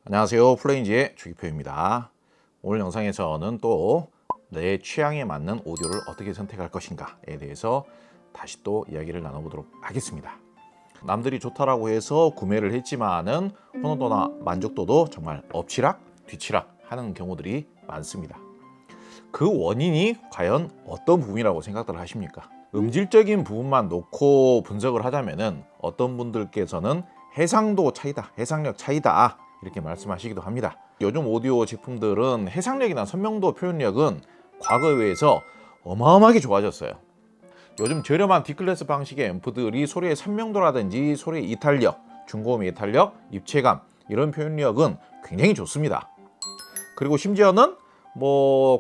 안녕하세요. 플레인지의 주기표입니다. 오늘 영상에서는 또 내 취향에 맞는 오디오를 어떻게 선택할 것인가에 대해서 다시 또 이야기를 나눠보도록 하겠습니다. 남들이 좋다라고 해서 구매를 했지만은 선호도나 만족도도 정말 엎치락 뒤치락 하는 경우들이 많습니다. 그 원인이 과연 어떤 부분이라고 생각들 하십니까? 음질적인 부분만 놓고 분석을 하자면은 어떤 분들께서는 해상도 차이다, 해상력 차이다 이렇게 말씀하시기도 합니다. 요즘 오디오 제품들은 해상력이나 선명도 표현력은 과거에 비해서 어마어마하게 좋아졌어요. 요즘 저렴한 D클래스 방식의 앰프들이 소리의 선명도라든지 소리의 이탈력, 중고음의 이탈력, 입체감 이런 표현력은 굉장히 좋습니다. 그리고 심지어는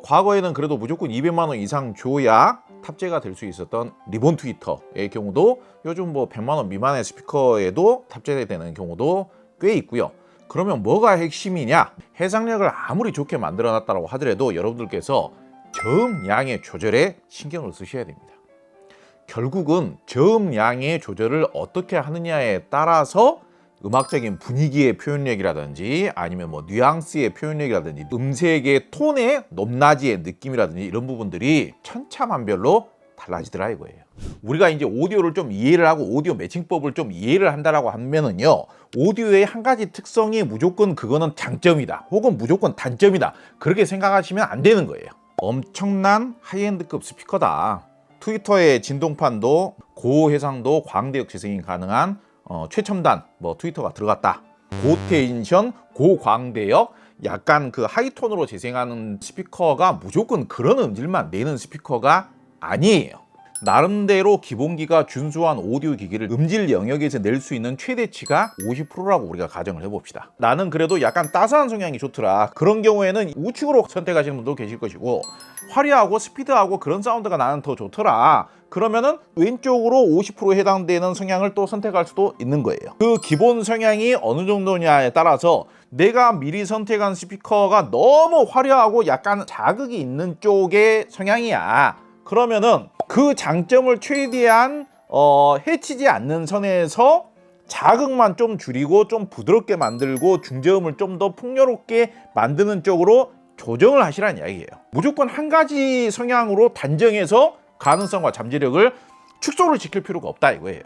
과거에는 그래도 무조건 200만 원 이상 줘야 탑재가 될 수 있었던 리본 트위터의 경우도 요즘 100만 원 미만의 스피커에도 탑재되는 경우도 꽤 있고요. 그러면 뭐가 핵심이냐? 해상력을 아무리 좋게 만들어 놨다고 하더라도 여러분들께서 저음량의 조절에 신경을 쓰셔야 됩니다. 결국은 저음량의 조절을 어떻게 하느냐에 따라서 음악적인 분위기의 표현력이라든지 아니면 뉘앙스의 표현력이라든지 음색의 톤의 높낮이의 느낌이라든지 이런 부분들이 천차만별로 달라지더라 이거예요. 우리가 이제 오디오를 좀 이해를 하고 오디오 매칭법을 좀 이해를 한다라고 하면은요, 오디오의 한 가지 특성이 무조건 그거는 장점이다 혹은 무조건 단점이다 그렇게 생각하시면 안 되는 거예요. 엄청난 하이엔드급 스피커다. 트위터의 진동판도 고해상도 광대역 재생이 가능한 최첨단 트위터가 들어갔다. 고텐션, 고광대역, 약간 그 하이톤으로 재생하는 스피커가 무조건 그런 음질만 내는 스피커가 아니에요. 나름대로 기본기가 준수한 오디오 기기를 음질 영역에서 낼 수 있는 최대치가 50%라고 우리가 가정을 해봅시다. 나는 그래도 약간 따스한 성향이 좋더라. 그런 경우에는 우측으로 선택하시는 분도 계실 것이고, 화려하고 스피드하고 그런 사운드가 나는 더 좋더라. 그러면은 왼쪽으로 50% 해당되는 성향을 또 선택할 수도 있는 거예요. 그 기본 성향이 어느 정도냐에 따라서 내가 미리 선택한 스피커가 너무 화려하고 약간 자극이 있는 쪽의 성향이야. 그러면은 그 장점을 최대한 해치지 않는 선에서 자극만 좀 줄이고 좀 부드럽게 만들고 중저음을 좀 더 풍요롭게 만드는 쪽으로 조정을 하시라는 이야기예요. 무조건 한 가지 성향으로 단정해서 가능성과 잠재력을 축소를 시킬 필요가 없다 이거예요.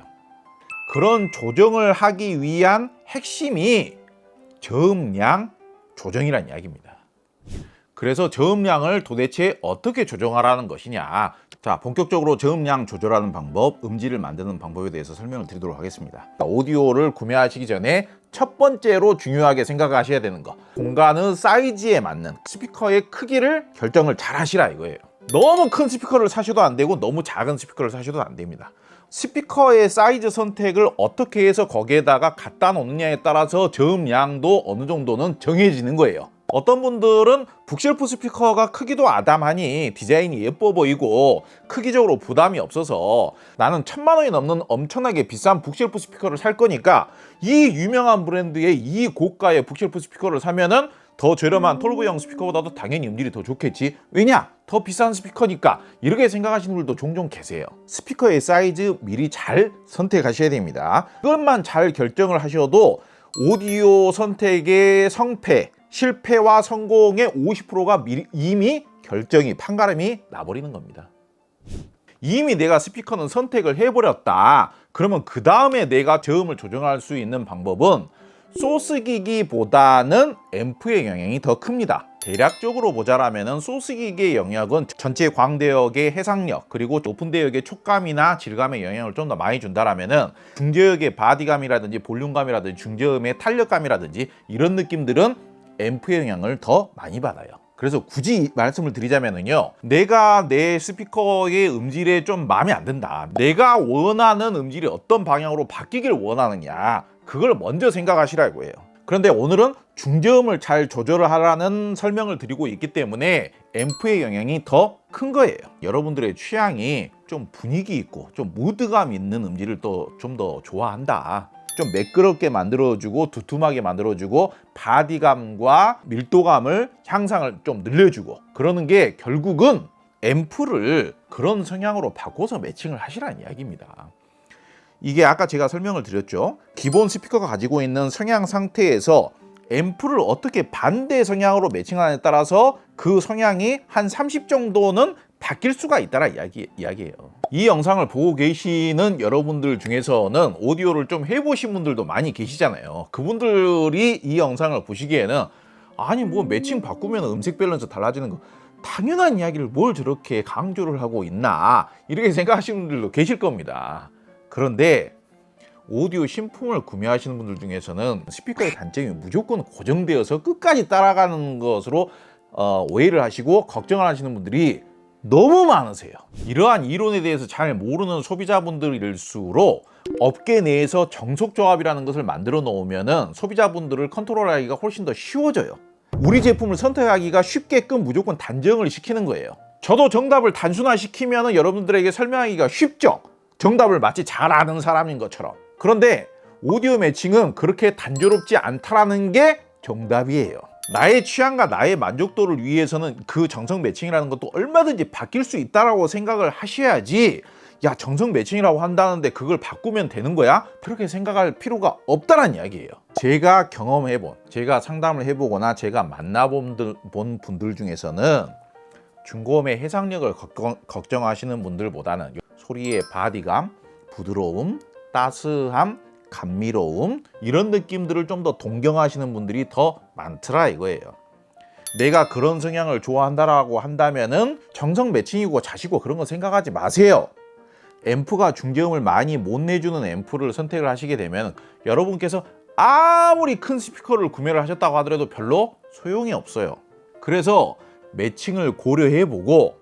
그런 조정을 하기 위한 핵심이 저음량 조정이라는 이야기입니다. 그래서 저음량을 도대체 어떻게 조정하라는 것이냐. 자, 본격적으로 저음량 조절하는 방법, 음질을 만드는 방법에 대해서 설명을 드리도록 하겠습니다. 오디오를 구매하시기 전에 첫 번째로 중요하게 생각하셔야 되는 거, 공간의 사이즈에 맞는 스피커의 크기를 결정을 잘 하시라 이거예요. 너무 큰 스피커를 사셔도 안 되고 너무 작은 스피커를 사셔도 안 됩니다. 스피커의 사이즈 선택을 어떻게 해서 거기에다가 갖다 놓느냐에 따라서 저음량도 어느 정도는 정해지는 거예요. 어떤 분들은 북쉘프 스피커가 크기도 아담하니 디자인이 예뻐 보이고 크기적으로 부담이 없어서 나는 1000만 원이 넘는 엄청나게 비싼 북쉘프 스피커를 살 거니까 이 유명한 브랜드의 이 고가의 북쉘프 스피커를 사면은 더 저렴한 톨브형 스피커보다도 당연히 음질이 더 좋겠지. 왜냐? 더 비싼 스피커니까. 이렇게 생각하시는 분들도 종종 계세요. 스피커의 사이즈 미리 잘 선택하셔야 됩니다. 그것만 잘 결정을 하셔도 오디오 선택의 성패, 실패와 성공의 50%가 이미 결정이 판가름이 나버리는 겁니다. 이미 내가 스피커는 선택을 해버렸다. 그러면 그 다음에 내가 저음을 조정할 수 있는 방법은 소스 기기보다는 앰프의 영향이 더 큽니다. 대략적으로 보자라면 소스 기기의 영역은 전체 광대역의 해상력 그리고 높은 대역의 촉감이나 질감의 영향을 좀 더 많이 준다라면은 중저역의 바디감이라든지 볼륨감이라든지 중저음의 탄력감이라든지 이런 느낌들은 앰프의 영향을 더 많이 받아요. 그래서 굳이 말씀을 드리자면은요, 내가 내 스피커의 음질에 좀 마음에 안 든다, 내가 원하는 음질이 어떤 방향으로 바뀌길 원하느냐, 그걸 먼저 생각하시라 이거예요. 그런데 오늘은 중저음을 잘 조절을 하라는 설명을 드리고 있기 때문에 앰프의 영향이 더 큰 거예요. 여러분들의 취향이 좀 분위기 있고 좀 무드감 있는 음질을 또 좀 더 좋아한다, 좀 매끄럽게 만들어주고 두툼하게 만들어주고 바디감과 밀도감을 향상을 좀 늘려주고 그러는 게 결국은 앰프를 그런 성향으로 바꿔서 매칭을 하시라는 이야기입니다. 이게 아까 제가 설명을 드렸죠. 기본 스피커가 가지고 있는 성향 상태에서 앰프를 어떻게 반대 성향으로 매칭하느냐에 따라서 그 성향이 한 30 정도는 바뀔 수가 있다라 이야기예요. 이 영상을 보고 계시는 여러분들 중에서는 오디오를 좀 해보신 분들도 많이 계시잖아요. 그분들이 이 영상을 보시기에는 아니 뭐 매칭 바꾸면 음색 밸런스 달라지는 거 당연한 이야기를 뭘 저렇게 강조를 하고 있나 이렇게 생각하시는 분들도 계실 겁니다. 그런데 오디오 신품을 구매하시는 분들 중에서는 스피커의 단점이 무조건 고정되어서 끝까지 따라가는 것으로 오해를 하시고 걱정을 하시는 분들이 너무 많으세요. 이러한 이론에 대해서 잘 모르는 소비자분들일수록 업계 내에서 정석조합이라는 것을 만들어 놓으면 소비자분들을 컨트롤하기가 훨씬 더 쉬워져요. 우리 제품을 선택하기가 쉽게끔 무조건 단정을 시키는 거예요. 저도 정답을 단순화시키면 여러분들에게 설명하기가 쉽죠. 정답을 마치 잘 아는 사람인 것처럼. 그런데 오디오 매칭은 그렇게 단조롭지 않다라는 게 정답이에요. 나의 취향과 나의 만족도를 위해서는 그 정석 매칭이라는 것도 얼마든지 바뀔 수 있다라고 생각을 하셔야지 야 정석 매칭이라고 한다는데 그걸 바꾸면 되는 거야? 그렇게 생각할 필요가 없다는 이야기예요. 제가 경험해본, 제가 상담을 해보거나 제가 만나본 분들 중에서는 중고음의 해상력을 걱정하시는 분들보다는 소리의 바디감, 부드러움, 따스함, 감미로움 이런 느낌들을 좀 더 동경하시는 분들이 더 많더라 이거예요. 내가 그런 성향을 좋아한다라고 한다면은 정석 매칭이고 자시고 그런 거 생각하지 마세요. 앰프가 중저음을 많이 못 내주는 앰프를 선택을 하시게 되면 여러분께서 아무리 큰 스피커를 구매를 하셨다고 하더라도 별로 소용이 없어요. 그래서 매칭을 고려해보고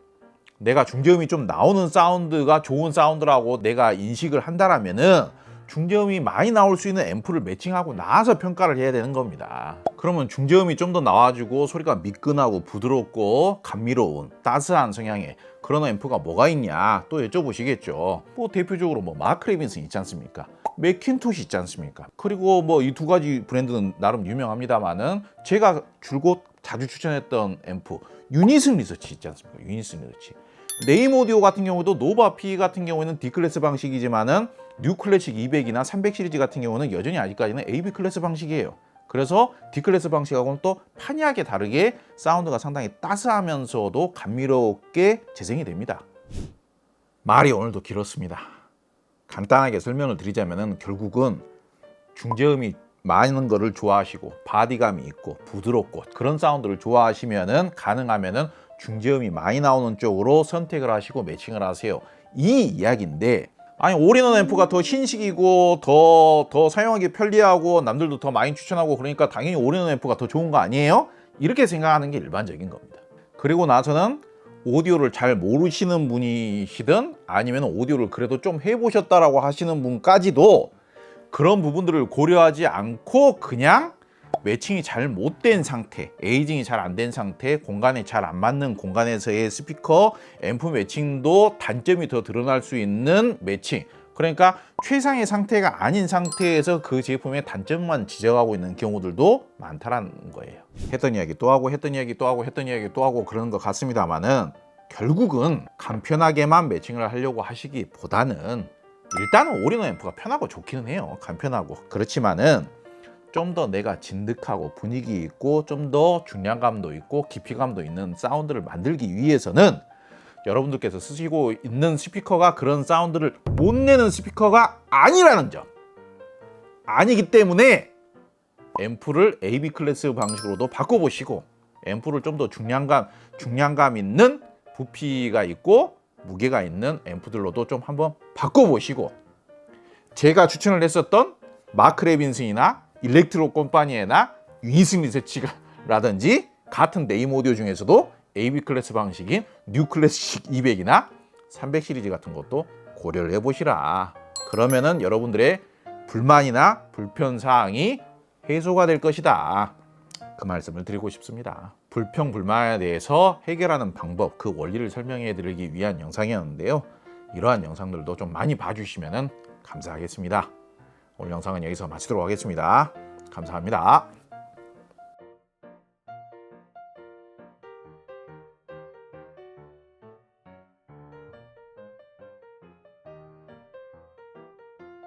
내가 중저음이 좀 나오는 사운드가 좋은 사운드라고 내가 인식을 한다라면은 중저음이 많이 나올 수 있는 앰프를 매칭하고 나서 평가를 해야 되는 겁니다. 그러면 중저음이 좀 더 나와주고 소리가 미끈하고 부드럽고 감미로운 따스한 성향의 그런 앰프가 뭐가 있냐 또 여쭤보시겠죠. 뭐 대표적으로 뭐 마크 레빈슨 있지 않습니까? 맥킨토시 있지 않습니까? 그리고 뭐 이 두 가지 브랜드는 나름 유명합니다만은 제가 줄곧 자주 추천했던 앰프 유니슨 리서치 있지 않습니까? 유니슨 리서치. 네임 오디오 같은 경우도 노바 P 같은 경우에는 D 클래스 방식이지만은 뉴 클래식 200이나 300 시리즈 같은 경우는 여전히 아직까지는 AB 클래스 방식이에요. 그래서 D 클래스 방식하고는 또 판이하게 다르게 사운드가 상당히 따스하면서도 감미롭게 재생이 됩니다. 말이 오늘도 길었습니다. 간단하게 설명을 드리자면은 결국은 중저음이 많은 거를 좋아하시고 바디감이 있고 부드럽고 그런 사운드를 좋아하시면은 가능하면은 중저음이 많이 나오는 쪽으로 선택을 하시고 매칭을 하세요. 이 이야기인데 아니 올인원 앰프가 더 신식이고 더 사용하기 편리하고 남들도 더 많이 추천하고 그러니까 당연히 올인원 앰프가 더 좋은 거 아니에요? 이렇게 생각하는 게 일반적인 겁니다. 그리고 나서는 오디오를 잘 모르시는 분이시든 아니면 오디오를 그래도 좀 해보셨다라고 하시는 분까지도 그런 부분들을 고려하지 않고 그냥 매칭이 잘 못 된 상태, 에이징이 잘 안 된 상태, 공간에 잘 안 맞는 공간에서의 스피커, 앰프 매칭도 단점이 더 드러날 수 있는 매칭. 그러니까 최상의 상태가 아닌 상태에서 그 제품의 단점만 지적하고 있는 경우들도 많다라는 거예요. 했던 이야기 또 하고 했던 이야기 또 하고 했던 이야기 또 하고 그러는 것 같습니다만은 결국은 간편하게만 매칭을 하려고 하시기보다는 일단은 올인원 앰프가 편하고 좋기는 해요. 간편하고. 그렇지만은 좀 더 내가 진득하고 분위기 있고 좀 더 중량감도 있고 깊이감도 있는 사운드를 만들기 위해서는 여러분들께서 쓰시고 있는 스피커가 그런 사운드를 못 내는 스피커가 아니라는 점. 아니기 때문에 앰프를 AB 클래스 방식으로도 바꿔보시고 앰프를 좀 더 중량감 있는 부피가 있고 무게가 있는 앰프들로도 좀 한번 바꿔보시고 제가 추천을 했었던 마크 레빈슨이나 일렉트로 콤파니에나 유니슨 리서치라든지 같은 네임 오디오 중에서도 AB 클래스 방식인 뉴 클래식 200이나 300 시리즈 같은 것도 고려를 해보시라. 그러면은 여러분들의 불만이나 불편 사항이 해소가 될 것이다. 그 말씀을 드리고 싶습니다. 불평 불만에 대해서 해결하는 방법, 그 원리를 설명해 드리기 위한 영상이었는데요. 이러한 영상들도 좀 많이 봐주시면 감사하겠습니다. 오늘 영상은 여기서 마치도록 하겠습니다. 감사합니다.